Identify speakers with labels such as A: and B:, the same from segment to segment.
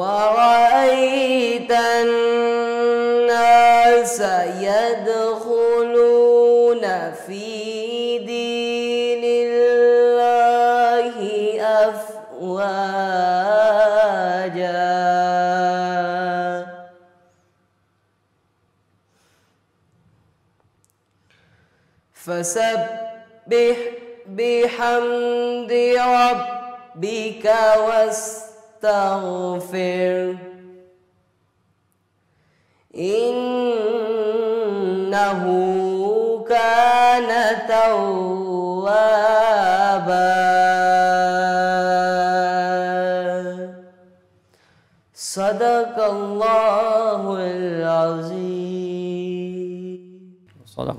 A: وَرَأَيْتَ النَّاسَ يَدْخُلُونَ فِي دِينِ اللَّهِ أَفْوَاجًا فَسَبِّحْ بِحَمْدِ رَبِّكَ واستغفر إنه كان توابا صدق الله العظيم
B: صدق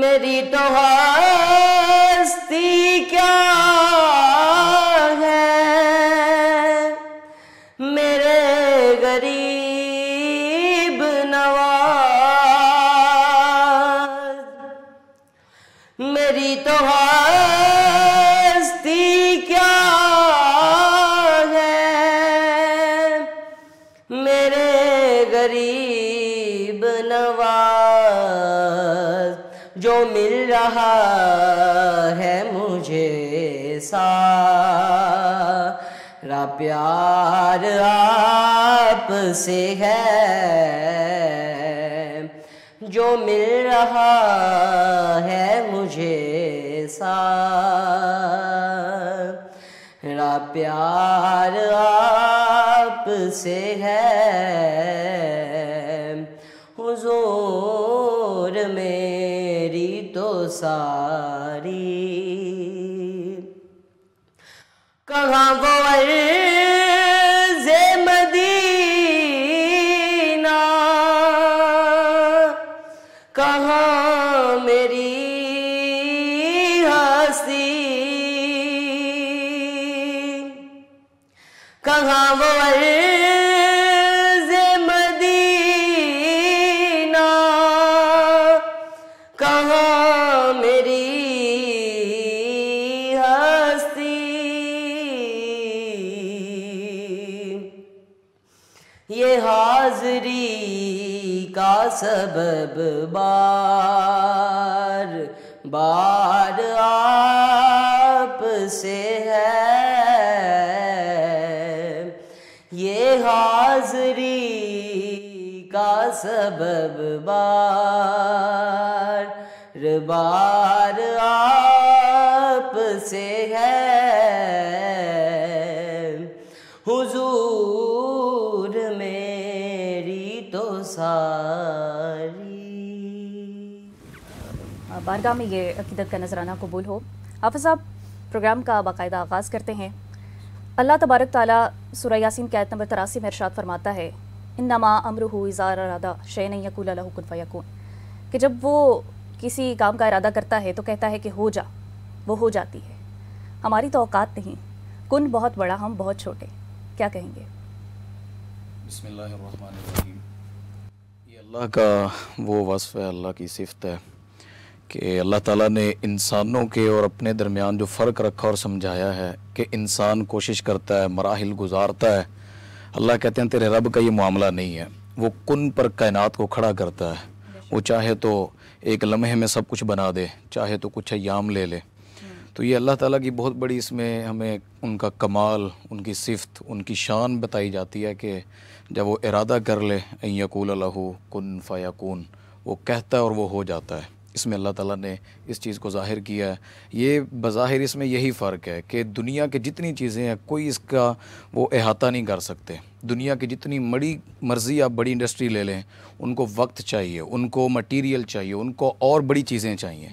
A: میری تو ہستی کیا ہے، میرے غریب نواز، میری تو ہستی کیا ہے، میرے غریب نواز، جو مل رہا ہے مجھے سارا پیار آپ سے ہے، جو مل رہا ہے مجھے سارا پیار آپ سے ہے، حضور میری تو ساری کہاں وہ عرض مدینہ، کہاں میری ہستی، کہاں وہ عرض مدینہ، کہاں میری ہستی، یہ حاضری کا سبب بار بار آپ سے ہے، یہ حاضری کا سبب بار بار آپ سے ہے، حضور میری تو ساری۔
C: بارگاہ میں یہ عقیدت کا نذرانہ قبول ہو۔ حافظ صاحب، پروگرام کا باقاعدہ آغاز کرتے ہیں۔ اللہ تبارک تعالیٰ سورہ یاسین کی آیت نمبر 83 میں ارشاد فرماتا ہے، انما امرہ اذا اراد شیئا ان یقول لہ کن فیکون، کہ جب وہ کسی کام کا ارادہ کرتا ہے تو کہتا ہے کہ ہو جا، وہ ہو جاتی ہے۔ ہماری تو اوقات نہیں، کن بہت بڑا، ہم بہت چھوٹے، کیا کہیں گے؟
D: بسم اللہ الرحمن الرحیم۔ یہ اللہ کا وہ وصف ہے، اللہ کی صفت ہے کہ اللہ تعالیٰ نے انسانوں کے اور اپنے درمیان جو فرق رکھا اور سمجھایا ہے کہ انسان کوشش کرتا ہے، مراحل گزارتا ہے۔ اللہ کہتے ہیں تیرے رب کا یہ معاملہ نہیں ہے، وہ کن پر کائنات کو کھڑا کرتا ہے، وہ چاہے تو ایک لمحے میں سب کچھ بنا دے، چاہے تو کچھ ایام لے لے۔ تو یہ اللہ تعالیٰ کی بہت بڑی اس میں ہمیں ان کا کمال، ان کی صفت، ان کی شان بتائی جاتی ہے کہ جب وہ ارادہ کر لے ان یقول لہ کن فیکون، وہ کہتا ہے اور وہ ہو جاتا ہے۔ اس میں اللہ تعالیٰ نے اس چیز کو ظاہر کیا ہے۔ یہ بظاہر اس میں یہی فرق ہے کہ دنیا کے جتنی چیزیں ہیں کوئی اس کا وہ احاطہ نہیں کر سکتے۔ دنیا کی جتنی بڑی مرضی آپ بڑی انڈسٹری لے لیں، ان کو وقت چاہیے، ان کو مٹیریل چاہیے، ان کو اور بڑی چیزیں چاہیے۔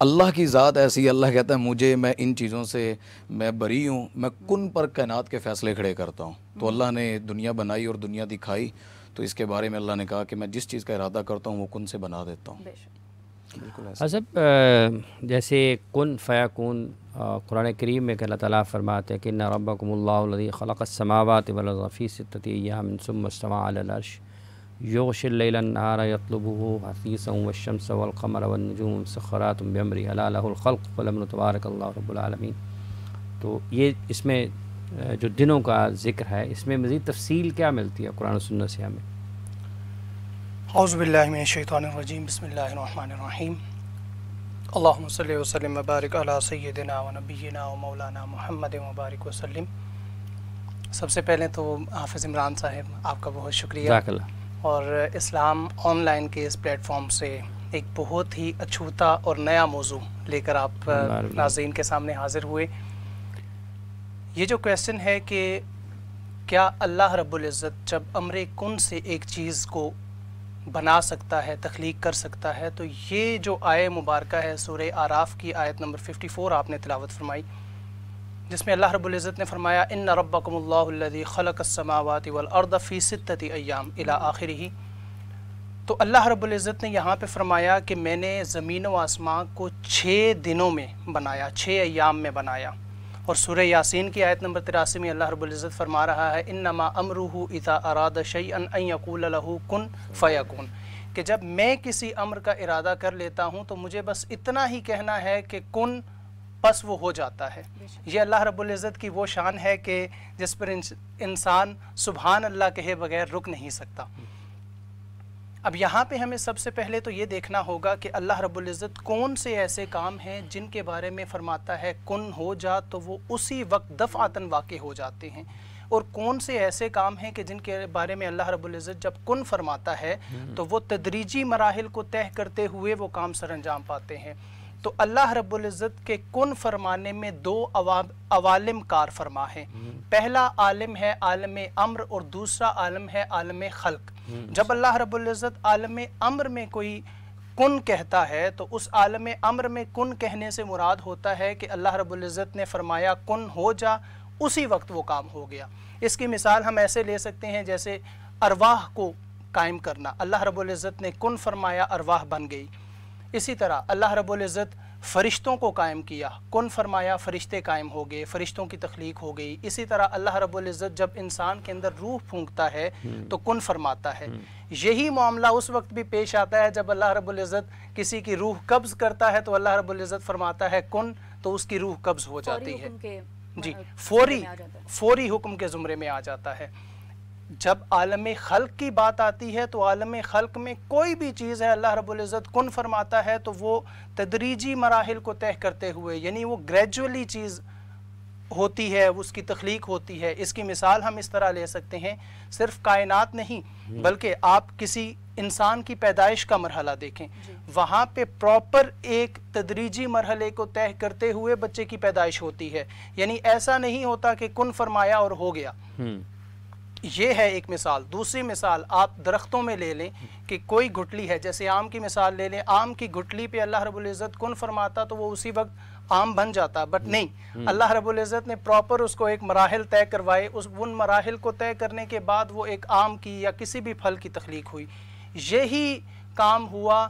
D: اللہ کی ذات ایسی، اللہ کہتا ہے مجھے، میں ان چیزوں سے میں بری ہوں، میں کن پر کائنات کے فیصلے کھڑے کرتا ہوں۔ تو اللہ نے دنیا بنائی اور دنیا دکھائی، تو اس کے بارے میں اللہ نے کہا کہ میں جس چیز کا ارادہ کرتا ہوں وہ کن سے بنا دیتا ہوں۔ بالکل ایسا۔
B: حسب جیسے کن فیکون قرآن کریم میں کہ اللہ تعالیٰ فرماتے ہیں کہ ان ربکم اللہ الذی خلق السماوات والارض فی ستۃ ایام ثم استوى علی العرش یغشی اللیل النہار یطلبہ حثیثا والشمس والقمر والنجوم مسخرات بامرہ الا لہ الخلق والامر تبارک اللہ رب العالمین۔ تو یہ اس میں جو دنوں کا ذکر ہے، اس میں مزید تفصیل کیا ملتی ہے قرآن و سنت سے ہمیں؟
E: اعوذ باللہ من الشیطان الرجیم، بسم اللہ الرحمن الرحیم۔ اللہم صلی وسلم وبارک علی سیدنا و نبینا و مولانا محمد وبارک وسلم۔ سب سے پہلے تو حافظ عمران صاحب آپ کا بہت شکریہ،
B: جزاک اللہ۔
E: اور اسلام آن لائن کے اس پلیٹ فارم سے ایک بہت ہی اچھوتا اور نیا موضوع لے کر آپ ناظرین کے سامنے حاضر ہوئے۔ یہ جو کویسچن ہے کہ کیا اللہ رب العزت جب امر کن سے ایک چیز کو بنا سکتا ہے، تخلیق کر سکتا ہے، تو یہ جو آیہ مبارکہ ہے سورہ اعراف کی آیت نمبر 54 آپ نے تلاوت فرمائی، جس میں اللہ رب العزت نے فرمایا ان ربکم اللہ الذی خلق السماوات والارض فی ستۃ ایام الی آخرہ، تو اللہ رب العزت نے یہاں پہ فرمایا کہ میں نے زمین و آسمان کو 6 دنوں میں بنایا، 6 ایام میں بنایا. اور سورہ یاسین کی آیت نمبر 83 میں اللہ رب العزت فرما رہا ہے انما امرہ اذا اراد شیئا ان یقول لہ کن فیکون، کہ جب میں کسی امر کا ارادہ کر لیتا ہوں تو مجھے بس اتنا ہی کہنا ہے کہ کن، پس وہ ہو جاتا ہے. یہ اللہ رب العزت کی وہ شان ہے کہ جس پر انسان سبحان اللہ کہے بغیر رک نہیں سکتا. اب یہاں پہ ہمیں سب سے پہلے تو یہ دیکھنا ہوگا کہ اللہ رب العزت کون سے ایسے کام ہیں جن کے بارے میں فرماتا ہے کن ہو جا تو وہ اسی وقت دفعتاً واقع ہو جاتے ہیں، اور کون سے ایسے کام ہیں کہ جن کے بارے میں اللہ رب العزت جب کن فرماتا ہے تو وہ تدریجی مراحل کو طے کرتے ہوئے وہ کام سر انجام پاتے ہیں. تو اللہ رب العزت کے کن فرمانے میں 2 عوالم کار فرما ہیں. پہلا عالم ہے عالم امر، اور دوسرا عالم ہے عالم خلق. جب اللہ رب العزت عالم امر میں کوئی کن کہتا ہے تو اس عالم امر میں کن کہنے سے مراد ہوتا ہے کہ اللہ رب العزت نے فرمایا کن ہو جا، اسی وقت وہ کام ہو گیا. اس کی مثال ہم ایسے لے سکتے ہیں جیسے ارواح کو قائم کرنا، اللہ رب العزت نے کن فرمایا ارواح بن گئی. اسی طرح اللہ رب العزت فرشتوں کو قائم کیا، کن فرمایا فرشتے قائم ہو گئے، فرشتوں کی تخلیق ہو گئی. اسی طرح اللہ رب العزت جب انسان کے اندر روح پھونکتا ہے تو کن فرماتا ہے. یہی معاملہ اس وقت بھی پیش آتا ہے جب اللہ رب العزت کسی کی روح قبض کرتا ہے تو اللہ رب العزت فرماتا ہے کن، تو اس کی روح قبض ہو جاتی ہے. جی، فوری حکم کے زمرے میں آ جاتا ہے. جب عالم خلق کی بات آتی ہے تو عالم خلق میں کوئی بھی چیز ہے اللہ رب العزت کن فرماتا ہے تو وہ تدریجی مراحل کو طے کرتے ہوئے، یعنی وہ گریجولی چیز ہوتی ہے، اس کی تخلیق ہوتی ہے. اس کی مثال ہم اس طرح لے سکتے ہیں، صرف کائنات نہیں بلکہ آپ کسی انسان کی پیدائش کا مرحلہ دیکھیں، وہاں پہ پراپر ایک تدریجی مرحلے کو طے کرتے ہوئے بچے کی پیدائش ہوتی ہے. یعنی ایسا نہیں ہوتا کہ کن فرمایا اور ہو گیا. یہ ہے ایک مثال. دوسری مثال آپ درختوں میں لے لیں کہ کوئی گٹلی ہے، جیسے آم کی مثال لے لیں، آم کی گٹلی پہ اللہ رب العزت کن فرماتا تو وہ اسی وقت آم بن جاتا، بٹ نہیں، اللہ رب العزت نے پراپر اس کو ایک مراحل طے کروائے. ان مراحل کو طے کرنے کے بعد وہ ایک آم کی یا کسی بھی پھل کی تخلیق ہوئی. یہی کام ہوا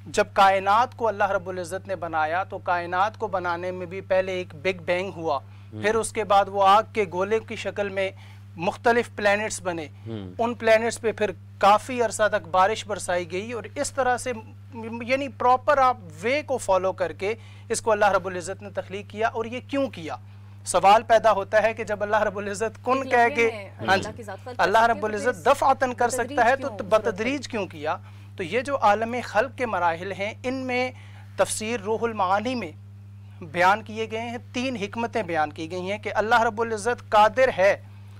E: جب کائنات کو اللہ رب العزت نے بنایا. تو کائنات کو بنانے میں بھی پہلے ایک بگ بینگ ہوا، پھر اس کے بعد وہ آگ کے گولے کی شکل میں مختلف پلینٹس بنے. ان پلینٹس پہ پھر کافی عرصہ تک بارش برسائی گئی، اور اس طرح سے یعنی پراپر آپ وے کو فالو کر کے اس کو اللہ رب العزت نے تخلیق کیا. اور یہ کیوں کیا؟ سوال پیدا ہوتا ہے کہ جب اللہ رب العزت کن کہہ کے اللہ رب العزت دفعتاً کر سکتا ہے تو بتدریج کیوں کیا؟ تو یہ جو عالم خلق کے مراحل ہیں ان میں تفسیر روح المعانی میں بیان کیے گئے ہیں، 3 حکمتیں بیان کی گئی ہیں کہ اللہ رب العزت قادر ہے.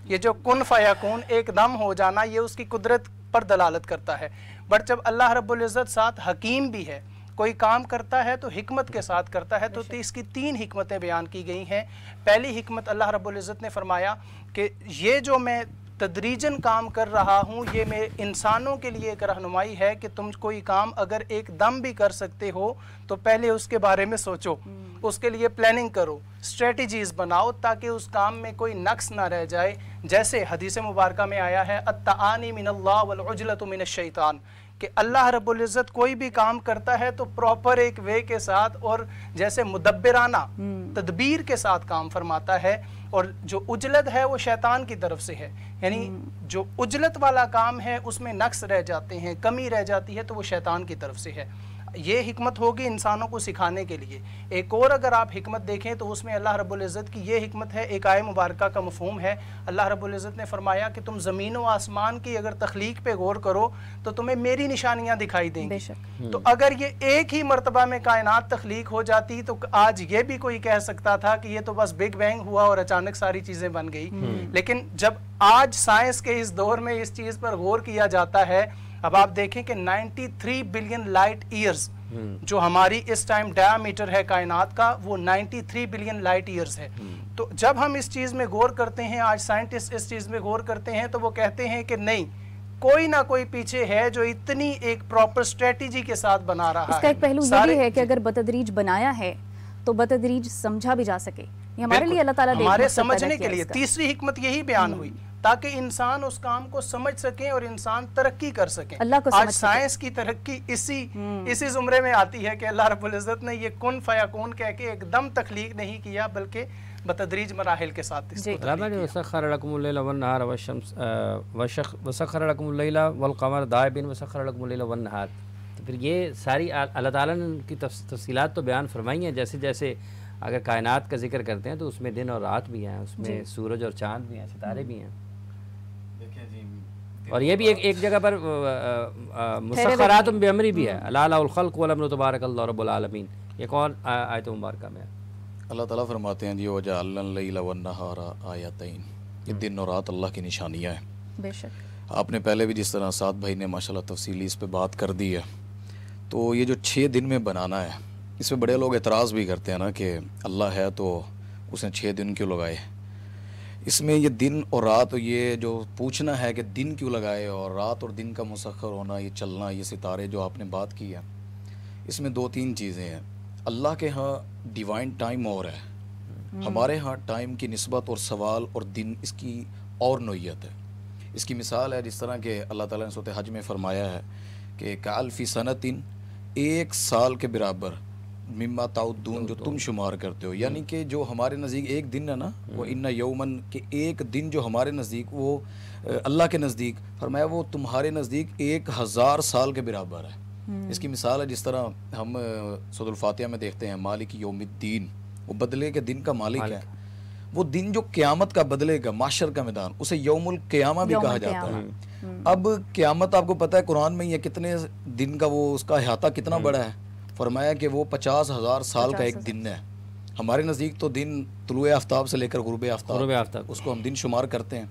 E: یہ جو کن فیکون ایک دم ہو جانا یہ اس کی قدرت پر دلالت کرتا ہے. بٹ جب اللہ رب العزت ساتھ حکیم بھی ہے، کوئی کام کرتا ہے تو حکمت کے ساتھ کرتا ہے. تو اس کی 3 حکمتیں بیان کی گئی ہیں. پہلی حکمت اللہ رب العزت نے فرمایا کہ یہ جو میں تدریجاً کام کر رہا ہوں یہ میں انسانوں کے لیے ایک رہنمائی ہے کہ تم کوئی کام اگر ایک دم بھی کر سکتے ہو تو پہلے اس کے بارے میں سوچو، اس کے لیے پلاننگ کرو، اسٹریٹجیز بناؤ تاکہ اس کام میں کوئی نقص نہ رہ جائے. جیسے حدیث مبارکہ میں آیا ہے التعانی من اللہ والعجلۃ من الشیطان، کہ اللہ رب العزت کوئی بھی کام کرتا ہے تو پراپر ایک وے کے ساتھ اور جیسے مدبرانہ تدبیر کے ساتھ کام فرماتا ہے. اور جو عجلت ہے وہ شیطان کی طرف سے ہے، یعنی جو عجلت والا کام ہے اس میں نقص رہ جاتے ہیں، کمی رہ جاتی ہے تو وہ شیطان کی طرف سے ہے. یہ حکمت ہوگی انسانوں کو سکھانے کے لیے. ایک اور اگر آپ حکمت دیکھیں تو اس میں اللہ رب العزت کی یہ حکمت ہے، ایک آیہ مبارکہ کا مفہوم ہے. اللہ رب العزت نے فرمایا کہ تم زمین و آسمان کی اگر تخلیق پہ غور کرو تو تمہیں میری نشانیاں دکھائی دیں گی. تو اگر یہ ایک ہی مرتبہ میں کائنات تخلیق ہو جاتی تو آج یہ بھی کوئی کہہ سکتا تھا کہ یہ تو بس بگ بینگ ہوا اور اچانک ساری چیزیں بن گئی. لیکن جب آج سائنس کے اس دور میں اس چیز پر غور کیا جاتا ہے، اب آپ دیکھیں کہ 93 بلین لائٹ ایئرز جو ہماری اس ٹائم ڈیامیٹر ہے کائنات کا وہ 93 بلین لائٹ ایئرز ہے. تو جب ہم اس چیز میں غور کرتے ہیں، آج سائنٹسٹ اس چیز میں غور کرتے ہیں تو وہ کہتے ہیں کہ نہیں، کوئی نہ کوئی پیچھے ہے جو اتنی ایک پراپر اسٹریٹجی کے ساتھ بنا رہا ہے.
C: اس کا ایک پہلو یہ بھی ہے کہ اگر بتدریج بنایا ہے تو بتدریج سمجھا بھی جا سکے. یہ ہمارے لیے اللہ تعالیٰ
E: ہمارے سمجھنے کے لیے تیسری حکمت یہی بیان ہوئی. تاکہ انسان اس کام کو سمجھ سکیں اور انسان ترقی کر سکیں.
C: اللہ کو
E: آج
C: سمجھ سکیں.
E: سائنس کی ترقی اسی زمرے میں آتی ہے کہ اللہ رب العزت نے یہ کن فیکون کہہ کے ایک دم تخلیق نہیں کیا بلکہ بتدریج مراحل کے ساتھ اس کو
B: رابع نے وسخر لکم اللیل والنہار والشمس وسخر لکم اللیل والقمر دائبین وسخر لکم اللیل والنہار. تو پھر یہ ساری اللہ تعالیٰ نے ان کی تفصیلات تو بیان فرمائی ہیں. جیسے جیسے اگر کائنات کا ذکر کرتے ہیں تو اس میں دن اور رات بھی ہیں, اس میں سورج اور چاند بھی ہیں, ستارے بھی ہیں. اور یہ بھی ایک جگہ پر مسخرات بامری بھی ہے, الا له الخلق والامر تبارک اللہ رب العالمین. یہ کون آیت مبارکہ میں
D: اللہ تعالیٰ فرماتے ہیں جی وجعلنا اللیل والنہار آیتین, یہ دن اور رات اللہ کی نشانیاں ہیں.
C: بے شک
D: آپ نے پہلے بھی جس طرح سعد بھائی نے ماشاءاللہ تفصیلی اس پہ بات کر دی ہے. تو یہ جو 6 دن میں بنانا ہے, اس پہ بڑے لوگ اعتراض بھی کرتے ہیں نا کہ اللہ ہے تو اس نے 6 دن کیوں لگائے. اس میں یہ دن اور رات, یہ جو پوچھنا ہے کہ دن کیوں لگائے اور رات اور دن کا مسخر ہونا, یہ چلنا, یہ ستارے جو آپ نے بات کی ہے, اس میں 2-3 چیزیں ہیں. اللہ کے ہاں ڈیوائن ٹائم اور ہے, ہمارے ہاں ٹائم کی نسبت اور سوال اور دن اس کی اور نوعیت ہے. اس کی مثال ہے جس طرح کہ اللہ تعالیٰ نے سورۃ حج میں فرمایا ہے کہ کالفی سنتن, 1 سال کے برابر, مما تعدون, جو تم شمار کرتے ہو. یعنی کہ جو ہمارے نزدیک ایک دن ہے نا, وہ ان یومن, کہ ایک دن جو ہمارے نزدیک, وہ اللہ کے نزدیک فرمایا وہ تمہارے نزدیک 1000 سال کے برابر ہے. اس کی مثال ہے جس طرح ہم سورۃ الفاتحہ میں دیکھتے ہیں مالک یوم الدین, وہ بدلے کے دن کا مالک ہے. وہ دن جو قیامت کا بدلے گا, معاشر کا میدان, اسے یوم القیامہ بھی کہا جاتا ہے. اب قیامت آپ کو پتہ ہے قرآن میں یہ کتنے دن کا, وہ اس کا احاطہ کتنا بڑا ہے. فرمایا کہ وہ 50,000 سال کا ایک دن ہے. ہمارے نزدیک تو دن طلوع آفتاب سے لے کر غروب آفتاب, اس کو ہم دن شمار کرتے ہیں.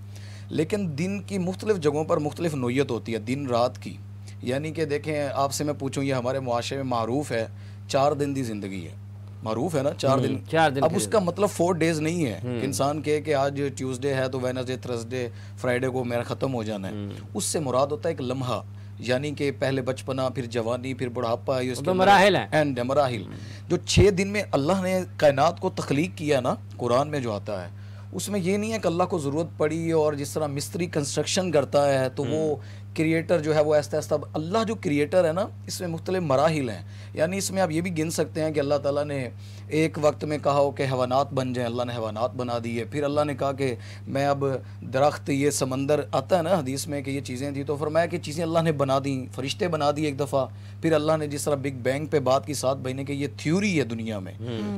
D: لیکن دن کی مختلف جگہوں پر مختلف نوعیت ہوتی ہے دن رات کی. یعنی کہ دیکھیں, آپ سے میں پوچھوں, یہ ہمارے معاشرے میں معروف ہے 4 دن دی زندگی ہے, معروف ہے نا 4 دن. اب اس کا مطلب 4 ڈیز نہیں ہے کہ انسان کہے کہ آج ٹیوزڈے ہے تو وینسڈے, تھرسڈے, فرائیڈے کو میرا ختم ہو جانا ہے. اس سے مراد ہوتا ہے ایک لمحہ, یعنی کہ پہلے بچپنا, پھر جوانی, پھر بڑھاپا,
B: مراحل ہیں,
D: مراحل. جو 6 دن میں اللہ نے کائنات کو تخلیق کیا نا, قرآن میں جو آتا ہے اس میں یہ نہیں ہے کہ اللہ کو ضرورت پڑی اور جس طرح مستری کنسٹرکشن کرتا ہے تو وہ کریٹر جو ہے وہ ایسا ایسا. اللہ جو کریٹر ہے نا, اس میں مختلف مراحل ہیں. یعنی اس میں آپ یہ بھی گن سکتے ہیں کہ اللہ تعالیٰ نے ایک وقت میں کہا ہو کہ حیوانات بن جائیں, اللہ نے حیوانات بنا دیے. پھر اللہ نے کہا کہ میں اب درخت, یہ سمندر آتا ہے نا حدیث میں کہ یہ چیزیں تھیں, تو فرمایا کہ چیزیں اللہ نے بنا دیں, فرشتے بنا دیے ایک دفعہ. پھر اللہ نے جس طرح بگ بینگ پہ بات کی 7 مہینے کہ یہ تھیوری ہے دنیا میں,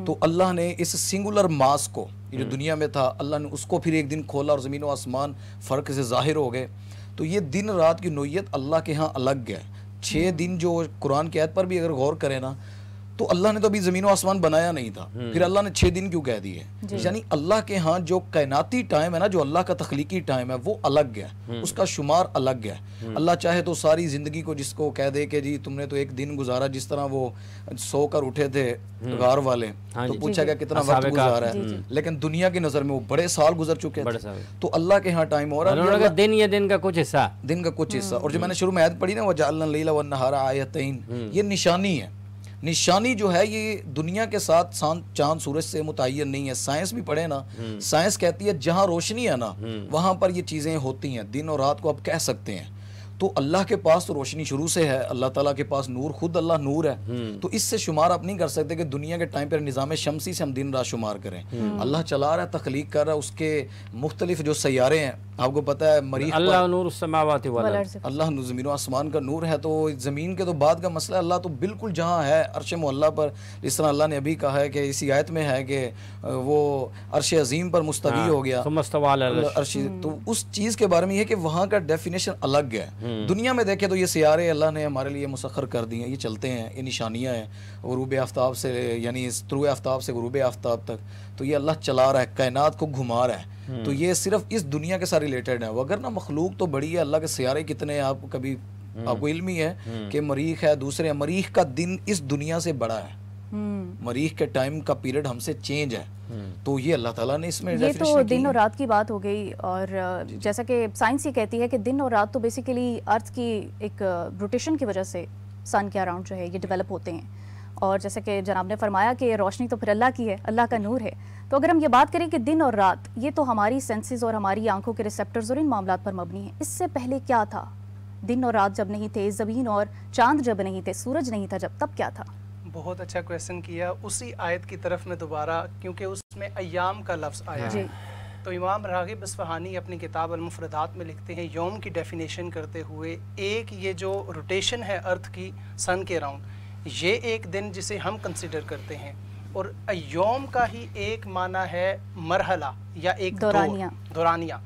D: تو اللہ نے اس سنگولر ماس کو, یہ جو دنیا میں تھا, اللہ نے اس کو پھر ایک دن کھولا اور زمین و آسمان فرق سے ظاہر ہو گئے. تو یہ دن رات کی نوعیت اللہ کے ہاں الگ ہے. 6 دن جو قرآن کی آیت پر بھی اگر غور کریں نا, تو اللہ نے تو ابھی زمین و آسمان بنایا نہیں تھا, پھر اللہ نے 6 دن کیوں کہہ دیے. یعنی اللہ کے ہاں جو کائناتی ٹائم ہے نا, جو اللہ کا تخلیقی ٹائم ہے, وہ الگ ہے, اس کا شمار الگ ہے. اللہ چاہے تو ساری زندگی کو جس کو کہہ دے کہ جی تم نے تو ایک دن گزارا, جس طرح وہ سو کر اٹھے تھے غار والے, تو پوچھا گیا کتنا وقت گزارا ہے, لیکن دنیا کی نظر میں وہ بڑے سال گزر چکے تھے. تو اللہ کے ہاں ٹائم ہو رہا ہے,
B: دن یہ دن کا کچھ حصہ,
D: دن کا کچھ حصہ. اور جو میں نے شروع میں آیت پڑھی نا, وجعلنا اللیل والنہار آیتین, یہ نشانی ہے. نشانی جو ہے یہ دنیا کے ساتھ چاند سورج سے متعین نہیں ہے. سائنس بھی پڑھے نا, سائنس کہتی ہے جہاں روشنی ہے نا وہاں پر یہ چیزیں ہوتی ہیں. دن اور رات کو آپ کہہ سکتے ہیں. تو اللہ کے پاس تو روشنی شروع سے ہے, اللہ تعالیٰ کے پاس نور, خود اللہ نور ہے. تو اس سے شمار آپ نہیں کر سکتے کہ دنیا کے ٹائم پر نظام شمسی سے ہم دن رات شمار کریں. اللہ چلا رہا ہے, تخلیق کر رہا ہے, اس کے مختلف جو سیارے ہیں, آپ کو پتہ ہے مریخ,
B: اللہ نور السماوات والارض,
D: اللہ زمین و آسمان کا نور ہے. تو زمین کے تو بعد کا مسئلہ, اللہ تو بالکل جہاں ہے عرش معلیٰ پر, جس طرح اللہ نے ابھی کہا ہے کہ اسی آیت میں ہے کہ وہ عرش عظیم پر مستوی ہو گیا, عرش. تو اس چیز کے بارے میں یہ کہ وہاں کا ڈیفینیشن الگ ہے. دنیا میں دیکھیں تو یہ سیارے اللہ نے ہمارے لیے مسخر کر دیے ہیں, یہ چلتے ہیں, یہ نشانیاں ہیں غروب آفتاب سے, یعنی طلوع آفتاب سے غروب آفتاب تک. تو یہ اللہ چلا رہا ہے, کائنات کو گھما رہا ہے. تو یہ صرف اس دنیا کے ساتھ ریلیٹڈ ہے. اگر نا مخلوق تو بڑی ہے, اللہ کے سیارے کتنے ہیں, آپ کبھی آپ کو علم ہی ہے کہ مریخ ہے, دوسرے مریخ کا دن اس دنیا سے بڑا ہے, مریخ کے ٹائم کا پیریڈ ہم سے چینج ہے. تو یہ اللہ تعالیٰ نے اس میں
C: یہ تو دن اور رات کی بات ہو گئی. اور جیسا کہ سائنس یہ کہتی ہے کہ دن اور رات تو بیسیکلی ارتھ کی ایک روٹیشن کی وجہ سے سن کے اراؤنڈ جو ہے یہ ڈیولپ ہوتے ہیں. اور جیسے کہ جناب نے فرمایا کہ روشنی تو پھر اللہ کی ہے، اللہ کا نور ہے. تو اگر ہم یہ بات کریں کہ دن اور رات یہ تو ہماری سینسز اور ہماری آنکھوں کے ریسیپٹرز اور ان معاملات پر مبنی ہیں، اس سے پہلے کیا تھا؟ دن اور رات جب نہیں تھے، زمین اور چاند جب نہیں تھے، سورج نہیں تھا جب، تب کیا تھا؟
E: بہت اچھا کویسچن کیا. اسی آیت کی طرف میں دوبارہ، کیونکہ اس میں ایام کا لفظ آیا ہے، تو امام راغب اصفہانی اپنی کتاب المفردات میں لکھتے ہیں یوم کی ڈیفینیشن کرتے ہوئے، ایک یہ جو روٹیشن ہے ارتھ کی سن کے راؤنڈ، یہ ایک دن جسے ہم کنسیڈر کرتے ہیں، اور ایوم کا ہی ایک معنی ہے مرحلہ یا ایک دورانیہ.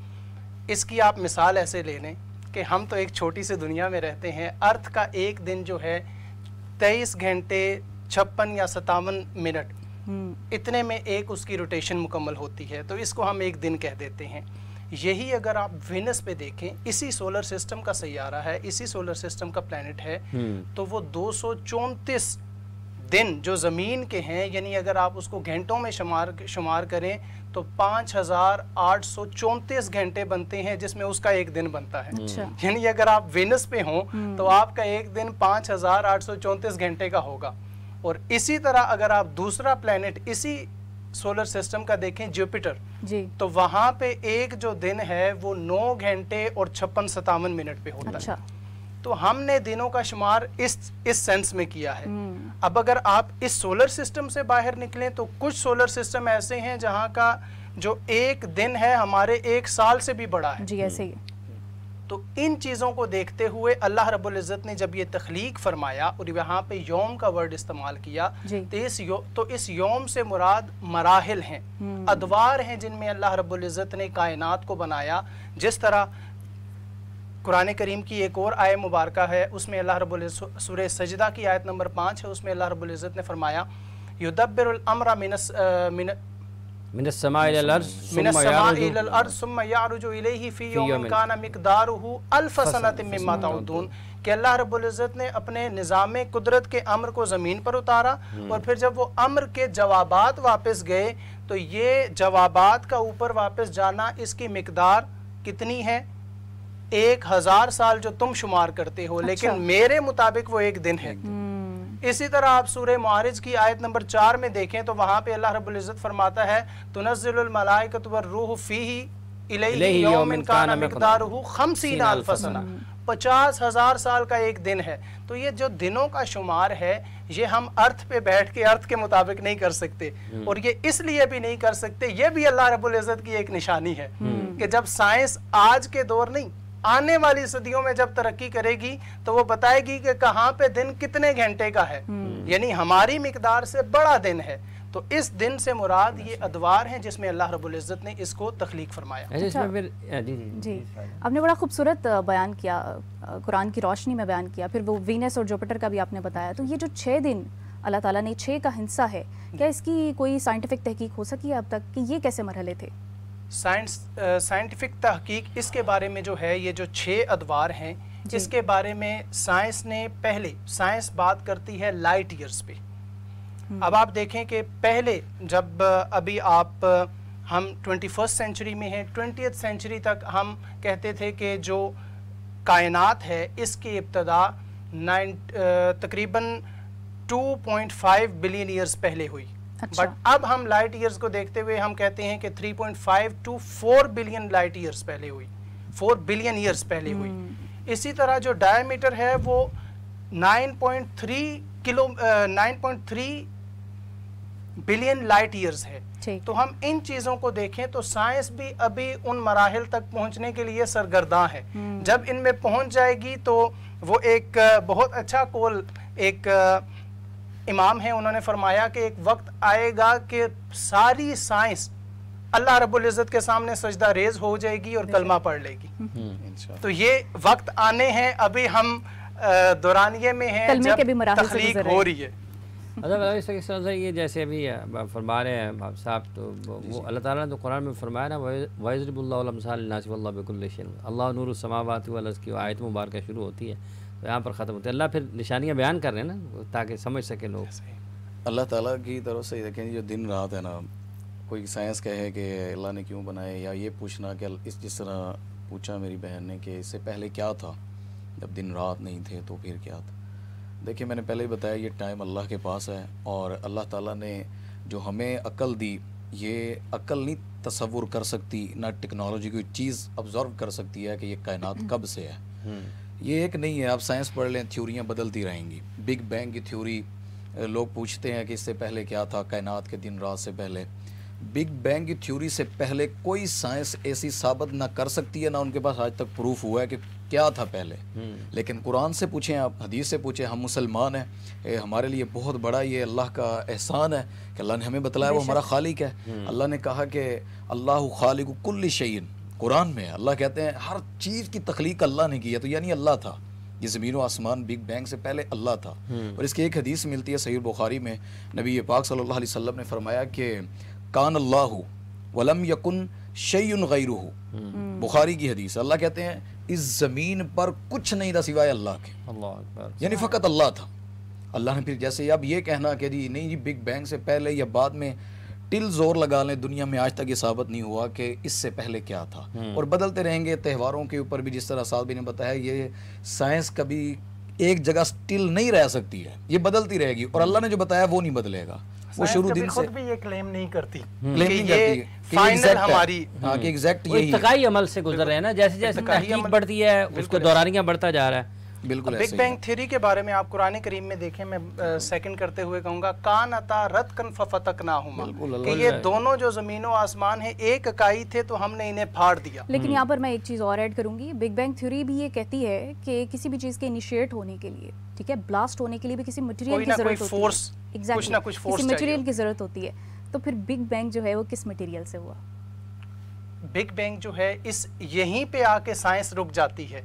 E: اس کی آپ مثال ایسے لے لیں کہ ہم تو ایک چھوٹی سی دنیا میں رہتے ہیں، ارتھ کا ایک دن جو ہے 23 گھنٹے 56 یا 57 منٹ، اتنے میں ایک اس کی روٹیشن مکمل ہوتی ہے، تو اس کو ہم ایک دن کہہ دیتے ہیں. یہی اگر آپ وینس پہ دیکھیں، اسی سولر سسٹم کا سیارہ ہے، اسی سولر سسٹم کا پلانٹ ہے، تو وہ 234 دن جو زمین کے ہیں، یعنی اگر آپ اس کو گھنٹوں میں شمار کریں تو 5834 گھنٹے بنتے ہیں، جس میں اس کا ایک دن بنتا ہے. یعنی اگر آپ وینس پہ ہوں تو آپ کا ایک دن 5834 گھنٹے کا ہوگا. اور اسی طرح اگر آپ دوسرا پلانٹ اسی سولر سسٹم کا دیکھیں، جوپیٹر، تو وہاں پہ ایک جو دن ہے وہ 9 گھنٹے اور 56-57 منٹ پہ ہوتا ہے. تو ہم نے دنوں کا شمار اس سینس میں کیا ہے. اب اگر آپ اس سولر سسٹم سے باہر نکلیں تو کچھ سولر سسٹم ایسے ہیں جہاں کا جو ایک دن ہے ہمارے ایک سال سے بھی بڑا ہے.
C: جی ایسے ہی.
E: تو ان چیزوں کو دیکھتے ہوئے اللہ رب العزت نے جب یہ تخلیق فرمایا اور یہاں پہ یوم کا ورڈ استعمال کیا، تو اس یوم سے مراد مراحل ہیں، ادوار ہیں جن میں اللہ رب العزت نے کائنات کو بنایا. جس طرح قرآن کریم کی ایک اور آیت مبارکہ ہے، اس میں اللہ رب العزت سورہ سجدہ کی آیت نمبر 5 ہے، اس میں اللہ رب العزت نے فرمایا یدبر الامر من السماء الى الارض ثم يعرج اليه في يوم كان مقداره الف سنة مما تعدون، کہ اللہ رب العزت نے اپنے نظام قدرت کے امر کو زمین پر اتارا، اور پھر جب وہ امر کے جوابات واپس گئے تو یہ جوابات کا اوپر واپس جانا، اس کی مقدار کتنی ہے؟ 1000 سال جو تم شمار کرتے ہو، لیکن میرے مطابق وہ ایک دن ہے. اسی طرح آپ سورہ معارج کی آیت نمبر 4 میں دیکھیں تو وہاں پہ اللہ رب العزت فرماتا ہے تنزل الملائکۃ والروح فیہ الیہ یوم کان مقدارہ 50,000 سنہ، 50,000 سال کا ایک دن ہے. تو یہ جو دنوں کا شمار ہے یہ ہم ارتھ پہ بیٹھ کے ارتھ کے مطابق نہیں کر سکتے، اور یہ اس لیے بھی نہیں کر سکتے، یہ بھی اللہ رب العزت کی ایک نشانی ہے کہ جب سائنس آج کے دور نہیں، آنے والی صدیوں میں جب ترقی کرے گی تو وہ بتائے گی کہ کہاں پہ دن کتنے گھنٹے کا ہے، یعنی ہماری مقدار سے بڑا دن ہے. تو اس دن سے مراد یہ ادوار ہیں جس میں اللہ رب العزت نے اس کو تخلیق فرمایا.
C: جی آپ نے بڑا خوبصورت بیان کیا، قرآن کی روشنی میں بیان کیا، پھر وہ وینس اور جوپیٹر کا بھی آپ نے بتایا. تو یہ جو 6 دن اللہ تعالیٰ نے 6 کا ہندسہ ہے، کیا اس کی کوئی سائنٹیفک تحقیق ہو سکی ہے اب تک کہ یہ کیسے مرحلے تھے؟
E: سائنٹیفک تحقیق اس کے بارے میں جو ہے، یہ جو 6 ادوار ہیں، اس کے بارے میں سائنس نے سائنس بات کرتی ہے لائٹ ایئرز پہ. اب آپ دیکھیں کہ پہلے جب ابھی ہم 21st سینچری میں ہیں، 20th سینچری تک ہم کہتے تھے کہ جو کائنات ہے اس کی ابتدا تقریباً 2.5 بلین ایئرز پہلے ہوئی. بٹ اب ہم لائٹ ایئرز کو دیکھتے ہوئے ہم کہتے ہیں کہ 3.5 to 4 بلین لائٹ ایئرز پہلے ہوئی، 4 بلین ایئرز پہلے ہوئی. اسی طرح جو ڈائی میٹر ہے وہ 9.3 بلین لائٹ ایئرز ہے. تو ہم ان چیزوں کو دیکھیں تو سائنس بھی ابھی ان مراحل تک پہنچنے کے لیے سرگرداں ہے. جب ان میں پہنچ جائے گی تو وہ ایک بہت اچھا قول ایک امام ہیں، انہوں نے فرمایا کہ ایک وقت آئے گا کہ ساری سائنس اللہ رب العزت کے سامنے سجدہ ریز ہو جائے گی اور کلمہ پڑھ لے گی. تو یہ وقت آنے ہیں، ابھی ہم دورانیے میں ہیں جب تخلیق ہو رہی ہے.
B: یہ جیسے ابھی فرما رہے ہیں آپ صاحب، تو وہ اللہ تعالیٰ نے تو قرآن میں فرمایا نا وَيَضْرِبُ اللَّهُ الْأَمْثَالَ لِلنَّاسِ وَاللَّهُ بِكُلِّ شَيْءٍ اللہ نور السماوات والارض کی آیت مبارکہ شروع ہوتی ہے تو یہاں پر ختم ہوتی ہے. اللہ پھر نشانیاں بیان کر رہے ہیں نا تاکہ سمجھ سکے لوگ.
D: اللہ تعالیٰ کی طرف سے دیکھیں جو دن رات ہے نا، کوئی سائنس کہے کہ اللہ نے کیوں بنائے، یا یہ پوچھنا کہ جس طرح پوچھا میری بہن نے کہ اس سے پہلے کیا تھا، جب دن رات نہیں تھے تو پھر کیا تھا. دیکھیے میں نے پہلے ہی بتایا یہ ٹائم اللہ کے پاس ہے، اور اللہ تعالیٰ نے جو ہمیں عقل دی، یہ عقل نہیں تصور کر سکتی، نہ ٹیکنالوجی کوئی چیز آبزرو کر سکتی ہے کہ یہ کائنات کب سے ہے۔ یہ ایک نہیں ہے، آپ سائنس پڑھ لیں، تھیوریاں بدلتی رہیں گی۔ بگ بینگ کی تھیوری لوگ پوچھتے ہیں کہ اس سے پہلے کیا تھا، کائنات کے دن رات سے پہلے۔ بگ بینگ کی تھیوری سے پہلے کوئی سائنس ایسی ثابت نہ کر سکتی ہے، نہ ان کے پاس آج تک پروف ہوا ہے کہ کیا تھا پہلے۔ لیکن قرآن سے پوچھیں آپ، حدیث سے پوچھیں، ہم مسلمان ہیں، ہمارے لیے بہت بڑا یہ اللہ کا احسان ہے کہ اللہ نے ہمیں بتلایا وہ ہمارا خالق ہے۔ اللہ نے کہا کہ اللہ خالق کل شیء، قرآن میں اللہ کہتے ہیں ہر چیز کی تخلیق اللہ نے کی ہے، تو یعنی اللہ تھا، یہ زمین و آسمان بگ بینگ سے پہلے اللہ تھا۔ اور اس کی ایک حدیث ملتی ہے صحیح بخاری میں، نبی پاک صلی اللہ علیہ وسلم نے فرمایا کہ کان اللہ ولم یکن شیء غیرہ، بخاری کی حدیث، اللہ کہتے ہیں اس زمین پر کچھ نہیں تھا سوائے اللہ کے،
B: اللہ اکبر،
D: یعنی فقط اللہ تھا۔ اللہ نے پھر جیسے اب یہ کہنا کہ جی نہیں جی بگ بینگ سے پہلے یا بعد میں، ٹل زور لگا لیں، دنیا میں آج تک یہ ثابت نہیں ہوا کہ اس سے پہلے کیا تھا۔ اور بدلتے رہیں گے تہواروں کے اوپر بھی، جس طرح سعد بھی نے بتایا، یہ سائنس کبھی ایک جگہ سٹل نہیں رہ سکتی ہے، یہ بدلتی رہے گی، اور اللہ نے جو بتایا وہ نہیں بدلے گا۔ وہ شروع دن سے
E: خود بھی یہ کلیم نہیں کرتی
D: کلیم نہیں کرتی
E: کہ فائنل ہماری،
D: ہاں کہ ایگزیکٹ
B: وہ
D: یہی ہے،
B: ارتقائی عمل سے گزر رہے ہیں نا، جیسے جیسے تحقیق بڑھتی ہے اس کو دورانیہ بڑھتا جا رہا ہے۔
D: بالکل
E: بگ
D: ایسے ہی
E: بینگ تھیوری کے بارے میں آپ قرآن کریم میں دیکھیں، میں سیکنڈ کرتے ہوئے کہوں گا کانتا رتقا ففتقناہما، کہ یہ دونوں جو زمین و آسمان ہیں ایک اکائی تھے تو ہم نے انہیں پھاڑ دیا۔
C: لیکن یہاں پر میں ایک چیز اور ایڈ کروں گی، بگ بینگ تھیوری بھی یہ کہتی ہے کہ کسی بھی چیز کے انیشیٹ ہونے کے لیے، ٹھیک ہے، بلاسٹ ہونے کے لیے بھی کسی مٹیریل کی ضرورت ہوتی ہے،
E: کچھ نہ کچھ فورس،
C: کسی مٹیریل کی ضرورت ہوتی ہے۔ تو پھر بگ بینگ جو ہے وہ کس مٹیریل سے ہوا؟
E: بگ بینگ جو ہے اس یہیں پہ آ کے سائنس رک جاتی ہے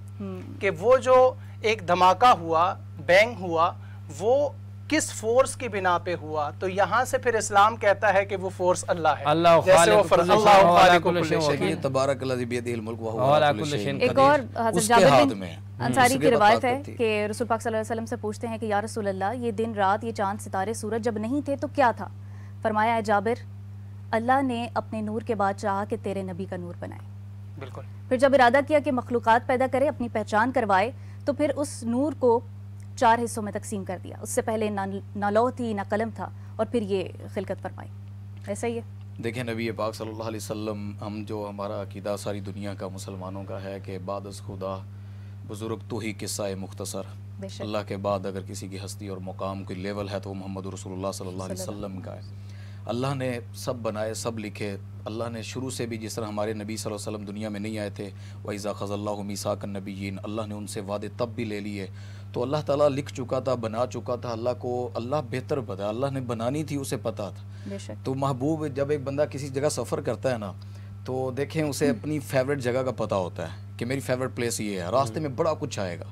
E: کہ وہ جو ایک دھماکہ ہوا، بینگ ہوا، وہ کس فورس کی بنا پہ ہوا۔ تو یہاں سے پھر اسلام کہتا ہے کہ وہ فورس اللہ ہے،
B: اللہ
E: خالق کل شیء،
D: تبارک الذی بیدہ الملک وہو علی کل شیء
C: ایک اور
D: قدیر،
C: حضرت جابر بن
D: میں
C: انصاری کی روایت ہے کہ رسول پاک صلی اللہ علیہ وسلم سے پوچھتے ہیں کہ یا رسول اللہ، یہ دن رات، یہ چاند ستارے سورج جب نہیں تھے تو کیا تھا؟ فرمایا ہے جابر، اللہ نے اپنے نور کے بعد چاہا کہ تیرے نبی کا نور بنائے۔
E: بالکل۔
C: پھر جب ارادہ کیا کہ مخلوقات پیدا کرے، اپنی پہچان کروائے، تو پھر اس نور کو 4 حصوں میں تقسیم کر دیا۔ اس سے پہلے نہ لوح تھی نہ قلم تھا، اور پھر یہ خلقت فرمائی۔ ایسا ہی ہے۔
D: دیکھیں نبی پاک صلی اللہ علیہ وسلم، ہم جو ہمارا عقیدہ ساری دنیا کا مسلمانوں کا ہے کہ بعد از خدا بزرگ تو ہی قصہ مختصر، اللہ کے بعد اگر کسی کی ہستی اور مقام کوئی لیول ہے تو وہ محمد رسول اللہ صلی اللہ علیہ وسلم کا ہے۔ اللہ نے سب بنائے، سب لکھے، اللہ نے شروع سے بھی، جس طرح ہمارے نبی صلی اللہ علیہ وسلم دنیا میں نہیں آئے تھے، وَإِذَا أَخَذَ اللَّهُ مِيثَاقَ النَّبِيِّينَ، اللہ نے ان سے وعدے تب بھی لے لیے، تو اللہ تعالیٰ لکھ چکا تھا، بنا چکا تھا، اللہ کو اللہ بہتر پتا، اللہ نے بنانی تھی، اسے پتا تھا۔ تو محبوب، جب ایک بندہ کسی جگہ سفر کرتا ہے نا، تو دیکھیں اسے اپنی فیوریٹ جگہ کا پتہ ہوتا ہے کہ میری فیوریٹ پلیس یہ ہے، راستے میں بڑا کچھ آئے گا۔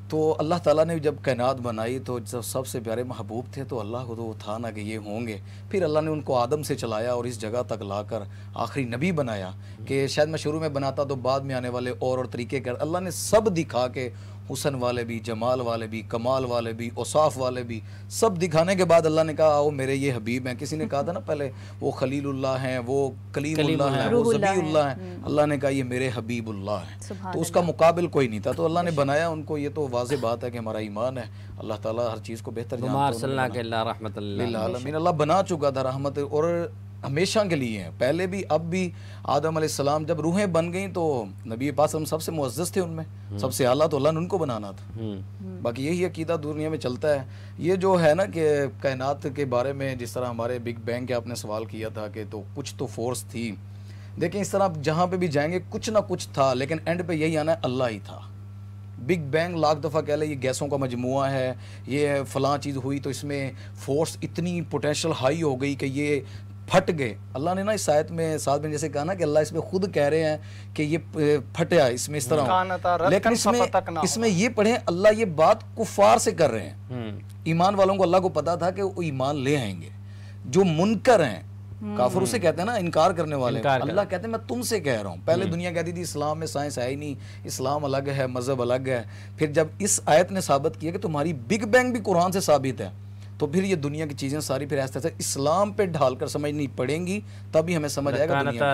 D: تو اللہ تعالیٰ نے جب کائنات بنائی تو جب سب سے پیارے محبوب تھے تو اللہ کو تو وہ تھا نا کہ یہ ہوں گے، پھر اللہ نے ان کو آدم سے چلایا اور اس جگہ تک لا کر آخری نبی بنایا کہ شاید میں شروع میں بناتا تو بعد میں آنے والے اور طریقے کر، اللہ نے سب دکھا کے، حسن والے بھی، جمال والے بھی، کمال والے بھی، اوصاف والے بھی، سب دکھانے کے بعد اللہ نے کہا آؤ میرے یہ حبیب ہیں۔ کسی نے کہا تھا نا پہلے وہ خلیل اللہ ہیں، وہ کلیم اللہ ہیں، وہ ذبیح اللہ ہیں، اللہ نے کہا یہ میرے حبیب اللہ ہیں، تو اس کا مقابل کوئی نہیں تھا، تو اللہ نے بنایا ان کو۔ یہ تو واضح بات ہے کہ ہمارا ایمان ہے، اللہ تعالیٰ ہر چیز کو بہتر جانتا ہے،
B: رحمت
D: للعالمین، اللہ بنا چکا تھا رحمت، اور ہمیشہ کے لیے ہیں، پہلے بھی اب بھی۔ آدم علیہ السلام جب روحیں بن گئیں تو نبی پاک ہم سب سے معزز تھے، ان میں سب سے اعلیٰ، تو اللہ نے ان کو بنانا تھا۔ باقی یہی عقیدہ دنیا میں چلتا ہے۔ یہ جو ہے نا کہ کائنات کے بارے میں جس طرح ہمارے بگ بینگ کے آپ نے سوال کیا تھا کہ تو کچھ تو فورس تھی، دیکھیں اس طرح آپ جہاں پہ بھی جائیں گے کچھ نہ کچھ تھا، لیکن اینڈ پہ یہی آنا ہے اللہ ہی تھا۔ بگ بینگ لاکھ دفعہ کہہ لیں یہ گیسوں کا مجموعہ ہے، یہ فلاں چیز ہوئی تو اس میں فورس اتنی پوٹینشیل ہائی ہو گئی کہ یہ پھٹ گئے۔ اللہ نے نا اس آیت میں ساتھ میں جیسے کہا نا کہ اللہ اس میں خود کہہ رہے ہیں کہ یہ پھٹیا، اس میں اس طرح، لیکن اس میں یہ پڑھیں اللہ یہ بات کفار سے کر رہے ہیں۔ ایمان والوں کو اللہ کو پتا تھا کہ وہ ایمان لے آئیں گے، جو منکر ہیں، کافر اسے کہتے ہیں نا انکار کرنے والے، اللہ کہتے ہیں میں تم سے کہہ رہا ہوں۔ پہلے دنیا کہتی تھی اسلام میں سائنس ہے ہی نہیں، اسلام الگ ہے، مذہب الگ ہے، پھر جب اس آیت نے ثابت کیا کہ تمہاری بگ بینگ بھی قرآن سے ثابت ہے، تو پھر یہ دنیا کی چیزیں ساری پھر ایسے ایسے اسلام پہ ڈھال کر سمجھنی پڑیں گی، تبھی ہمیں سمجھ آئے گا دنیا